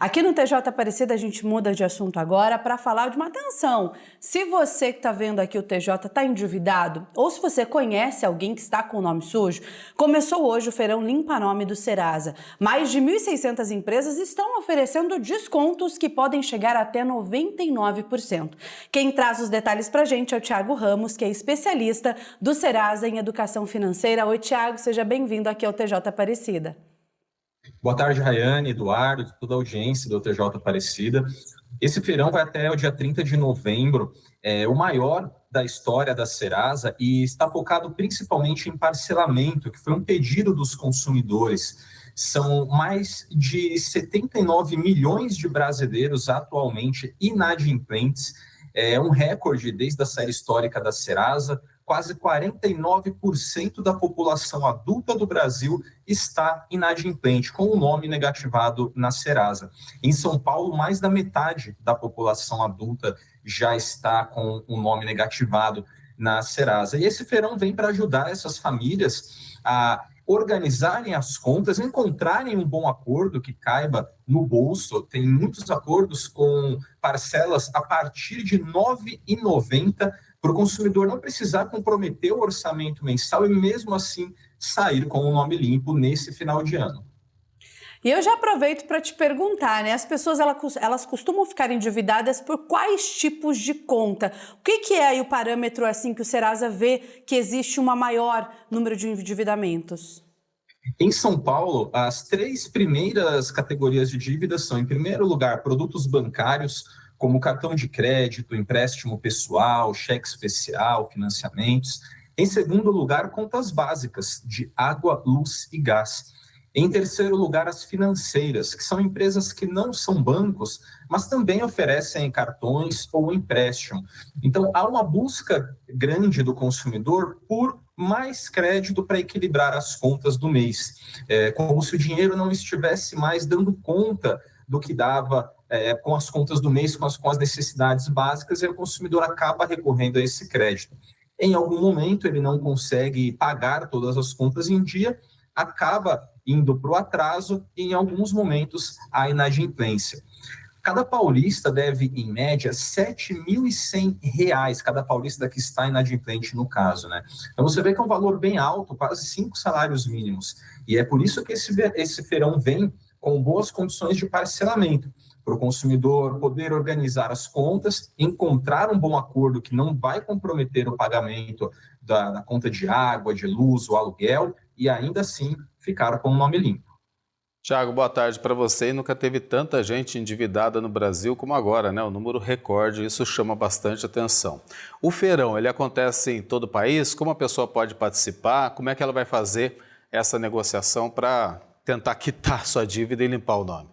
Aqui no TJ Aparecida a gente muda de assunto agora para falar de uma atenção. Se você que está vendo aqui o TJ está endividado ou se você conhece alguém que está com o nome sujo, começou hoje o feirão Limpa Nome do Serasa. Mais de 1.600 empresas estão oferecendo descontos que podem chegar até 99%. Quem traz os detalhes para a gente é o Thiago Ramos, que é especialista do Serasa em Educação Financeira. Oi, Thiago, seja bem-vindo aqui ao TJ Aparecida. Boa tarde, Rayane, Eduardo, toda a audiência do TJ Aparecida. Esse feirão vai até o dia 30 de novembro, é o maior da história da Serasa e está focado principalmente em parcelamento, que foi um pedido dos consumidores. São mais de 79 milhões de brasileiros atualmente inadimplentes, é um recorde desde a série histórica da Serasa. Quase 49% da população adulta do Brasil está inadimplente, com o nome negativado na Serasa. Em São Paulo, mais da metade da população adulta já está com o nome negativado na Serasa. E esse feirão vem para ajudar essas famílias a organizarem as contas, encontrarem um bom acordo que caiba no bolso. Tem muitos acordos com parcelas a partir de R$ 9,90, para o consumidor não precisar comprometer o orçamento mensal e mesmo assim sair com o nome limpo nesse final de ano. E eu já aproveito para te perguntar, né? As pessoas elas costumam ficar endividadas por quais tipos de conta? O que é aí o parâmetro assim que o Serasa vê que existe um maior número de endividamentos? Em São Paulo, as três primeiras categorias de dívidas são, em primeiro lugar, produtos bancários, como cartão de crédito, empréstimo pessoal, cheque especial, financiamentos. Em segundo lugar, contas básicas de água, luz e gás. Em terceiro lugar, as financeiras, que são empresas que não são bancos, mas também oferecem cartões ou empréstimo. Então, há uma busca grande do consumidor por mais crédito para equilibrar as contas do mês, como se o dinheiro não estivesse mais dando conta do que dava com as contas do mês, com as necessidades básicas, e o consumidor acaba recorrendo a esse crédito. Em algum momento, ele não consegue pagar todas as contas em dia, acaba indo para o atraso e, em alguns momentos, a inadimplência. Cada paulista deve, em média, R$ 7.100, cada paulista que está inadimplente no caso, né? Então, você vê que é um valor bem alto, quase 5 salários mínimos. E é por isso que esse feirão vem com boas condições de parcelamento, para o consumidor poder organizar as contas, encontrar um bom acordo que não vai comprometer o pagamento da conta de água, de luz ou aluguel, e ainda assim ficar com o nome limpo. Thiago, boa tarde para você. E nunca teve tanta gente endividada no Brasil como agora, né? O número recorde, isso chama bastante atenção. O feirão, ele acontece em todo o país? Como a pessoa pode participar? Como é que ela vai fazer essa negociação para tentar quitar sua dívida e limpar o nome?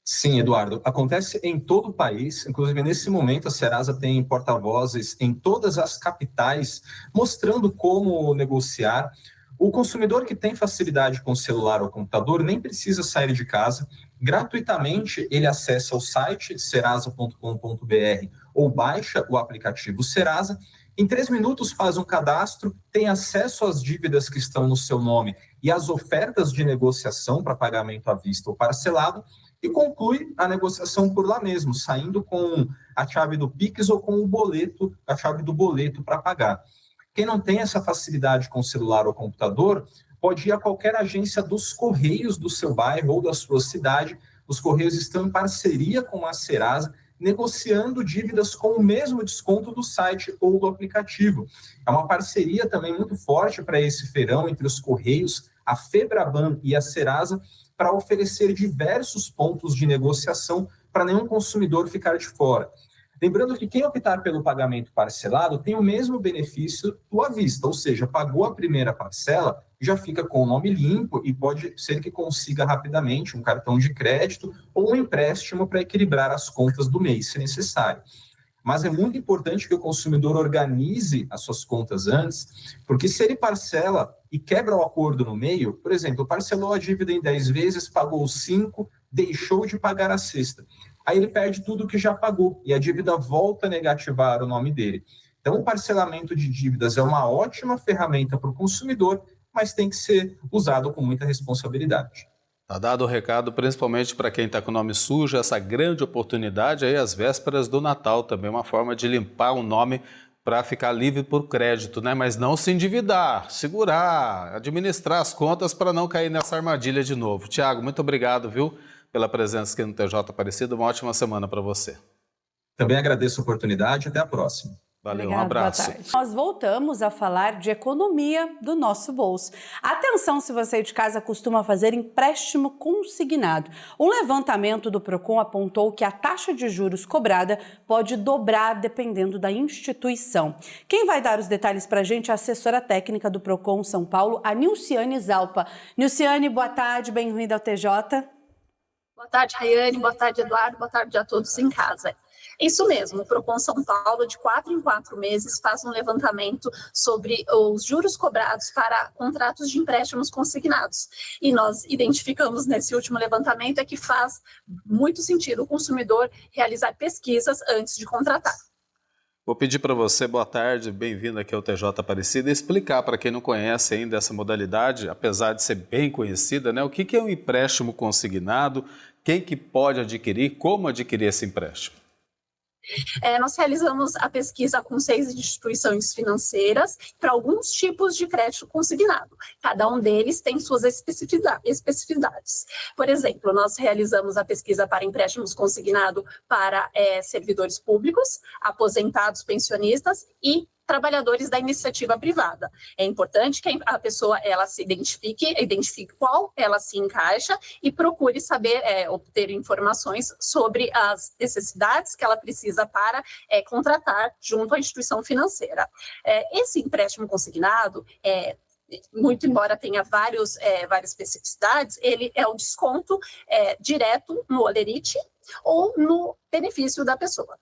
Sim, Eduardo, acontece em todo o país, inclusive nesse momento a Serasa tem porta-vozes em todas as capitais, mostrando como negociar. O consumidor que tem facilidade com o celular ou computador nem precisa sair de casa, gratuitamente ele acessa o site serasa.com.br ou baixa o aplicativo Serasa. Em 3 minutos faz um cadastro, tem acesso às dívidas que estão no seu nome e às ofertas de negociação para pagamento à vista ou parcelado, e conclui a negociação por lá mesmo, saindo com a chave do Pix ou com o boleto, a chave do boleto para pagar. Quem não tem essa facilidade com celular ou computador, pode ir a qualquer agência dos Correios do seu bairro ou da sua cidade. Os Correios estão em parceria com a Serasa, negociando dívidas com o mesmo desconto do site ou do aplicativo. É uma parceria também muito forte para esse feirão entre os Correios, a Febraban e a Serasa, para oferecer diversos pontos de negociação para nenhum consumidor ficar de fora. Lembrando que quem optar pelo pagamento parcelado tem o mesmo benefício do à vista, ou seja, pagou a primeira parcela, já fica com o nome limpo e pode ser que consiga rapidamente um cartão de crédito ou um empréstimo para equilibrar as contas do mês, se necessário. Mas é muito importante que o consumidor organize as suas contas antes, porque se ele parcela e quebra o acordo no meio, por exemplo, parcelou a dívida em 10 vezes, pagou 5, deixou de pagar a sexta. Aí ele perde tudo que já pagou e a dívida volta a negativar o nome dele. Então, o parcelamento de dívidas é uma ótima ferramenta para o consumidor, mas tem que ser usado com muita responsabilidade. Tá dado o recado, principalmente para quem está com o nome sujo, essa grande oportunidade aí às vésperas do Natal também, uma forma de limpar o nome para ficar livre por crédito, né? Mas não se endividar, segurar, administrar as contas para não cair nessa armadilha de novo. Tiago, muito obrigado, viu, pela presença aqui no TJ Aparecida. Uma ótima semana para você. Também agradeço a obrigado, até a próxima. Valeu, Obrigada, um abraço. boa tarde. Nós voltamos a falar de economia do nosso bolso. Atenção se você de casa costuma fazer empréstimo consignado. Um levantamento do Procon apontou que a taxa de juros cobrada pode dobrar dependendo da instituição. Quem vai dar os detalhes para a gente é a assessora técnica do Procon São Paulo, a Nilciane Zalpa. Nilciane, boa tarde, bem-vinda ao TJ. Boa tarde, Rayane, boa tarde, Eduardo, boa tarde a todos em casa. Isso mesmo, o Procon São Paulo, de 4 em 4 meses, faz um levantamento sobre os juros cobrados para contratos de empréstimos consignados. E nós identificamos nesse último levantamento que faz muito sentido o consumidor realizar pesquisas antes de contratar. Vou pedir para você, boa tarde, bem-vindo aqui ao TJ Aparecida, explicar para quem não conhece ainda essa modalidade, apesar de ser bem conhecida, né? O que é um empréstimo consignado, quem que pode adquirir, como adquirir esse empréstimo? Nós realizamos a pesquisa com 6 instituições financeiras para alguns tipos de crédito consignado. Cada um deles tem suas especificidades. Por exemplo, nós realizamos a pesquisa para empréstimos consignados para servidores públicos, aposentados, pensionistas e trabalhadores da iniciativa privada. É importante que a pessoa ela se identifique qual ela se encaixa e procure saber, obter informações sobre as necessidades que ela precisa para contratar junto à instituição financeira. Esse empréstimo consignado, muito embora tenha várias especificidades, ele é um desconto direto no holerite ou no benefício da pessoa.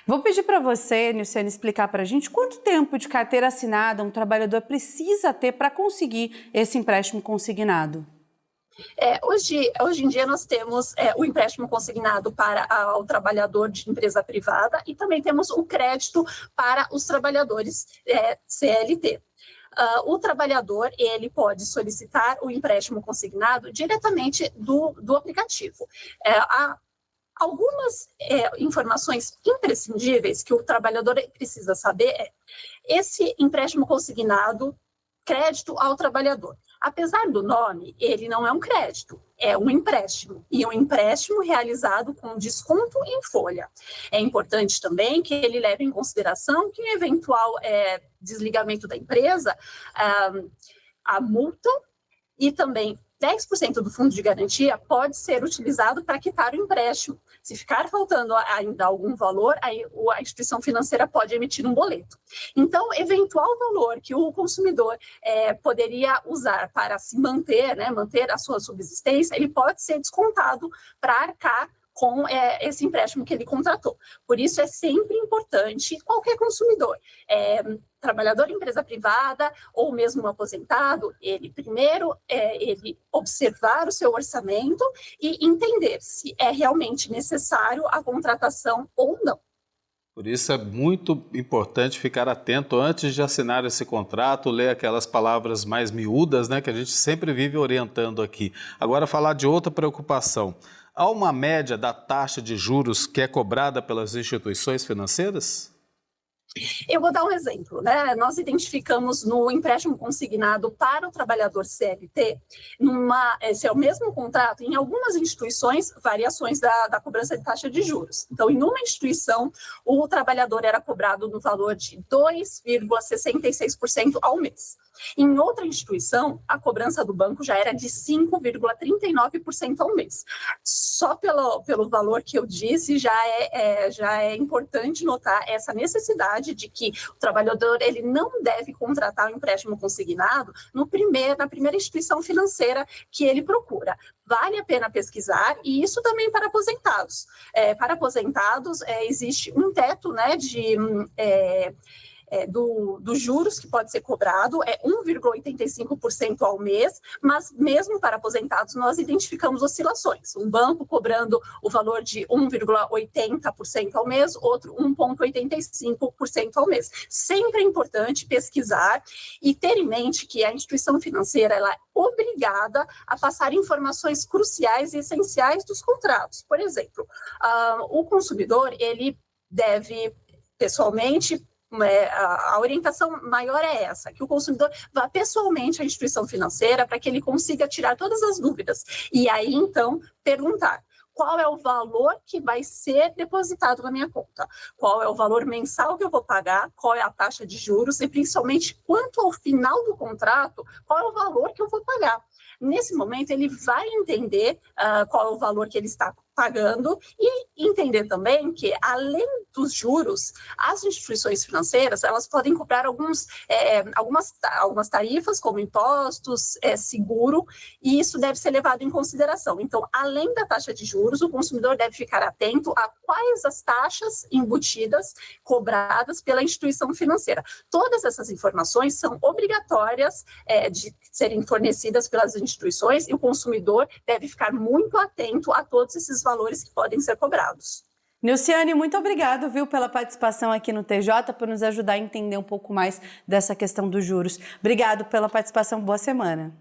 Vou pedir para você, Nilciane, explicar para a gente quanto tempo de carteira assinada um trabalhador precisa ter para conseguir esse empréstimo consignado. Hoje em dia nós temos o empréstimo consignado para o trabalhador de empresa privada e também temos o crédito para os trabalhadores CLT. O trabalhador ele pode solicitar o empréstimo consignado diretamente do aplicativo. Algumas informações imprescindíveis que o trabalhador precisa saber esse empréstimo consignado, crédito ao trabalhador. Apesar do nome, ele não é um crédito, é um empréstimo, e um empréstimo realizado com desconto em folha. É importante também que ele leve em consideração que, em eventual desligamento da empresa, a multa e também 10% do fundo de garantia pode ser utilizado para quitar o empréstimo. Se ficar faltando ainda algum valor, aí a instituição financeira pode emitir um boleto. Então, eventual valor que o consumidor poderia usar para se manter, manter a sua subsistência, ele pode ser descontado para arcar com esse empréstimo que ele contratou. Por isso, é sempre importante qualquer consumidor, trabalhador em empresa privada ou mesmo um aposentado, ele primeiro ele observar o seu orçamento e entender se é realmente necessário a contratação ou não. Por isso é muito importante ficar atento antes de assinar esse contrato, ler aquelas palavras mais miúdas, né, que a gente sempre vive orientando aqui. Agora, falar de outra preocupação. Há uma média da taxa de juros que é cobrada pelas instituições financeiras? Eu vou dar um exemplo, Nós identificamos no empréstimo consignado para o trabalhador CLT, esse é o mesmo contrato, em algumas instituições, variações da cobrança de taxa de juros. Então, em uma instituição, o trabalhador era cobrado no valor de 2,66% ao mês. Em outra instituição, a cobrança do banco já era de 5,39% ao mês. Só pelo valor que eu disse, já é importante notar essa necessidade de que o trabalhador ele não deve contratar um empréstimo consignado na primeira instituição financeira que ele procura. Vale a pena pesquisar, e isso também para aposentados. Para aposentados, existe um teto dos juros que pode ser cobrado, é 1,85% ao mês, mas mesmo para aposentados nós identificamos oscilações. Um banco cobrando o valor de 1,80% ao mês, outro 1,85% ao mês. Sempre é importante pesquisar e ter em mente que a instituição financeira ela é obrigada a passar informações cruciais e essenciais dos contratos. Por exemplo, o consumidor ele deve pessoalmente, a orientação maior é essa, que o consumidor vá pessoalmente à instituição financeira para que ele consiga tirar todas as dúvidas e aí então perguntar qual é o valor que vai ser depositado na minha conta, qual é o valor mensal que eu vou pagar, qual é a taxa de juros e principalmente quanto ao final do contrato, qual é o valor que eu vou pagar. Nesse momento, ele vai entender qual é o valor que ele está pagando e entender também que, além dos juros, as instituições financeiras elas podem cobrar algumas tarifas, como impostos, seguro, e isso deve ser levado em consideração. Então, além da taxa de juros, o consumidor deve ficar atento a quais as taxas embutidas, cobradas pela instituição financeira. Todas essas informações são obrigatórias de serem fornecidas pelas instituições e o consumidor deve ficar muito atento a todos esses valores que podem ser cobrados. Nilciane, muito obrigado, viu, pela participação aqui no TJ, por nos ajudar a entender um pouco mais dessa questão dos juros. Obrigado pela participação, boa semana.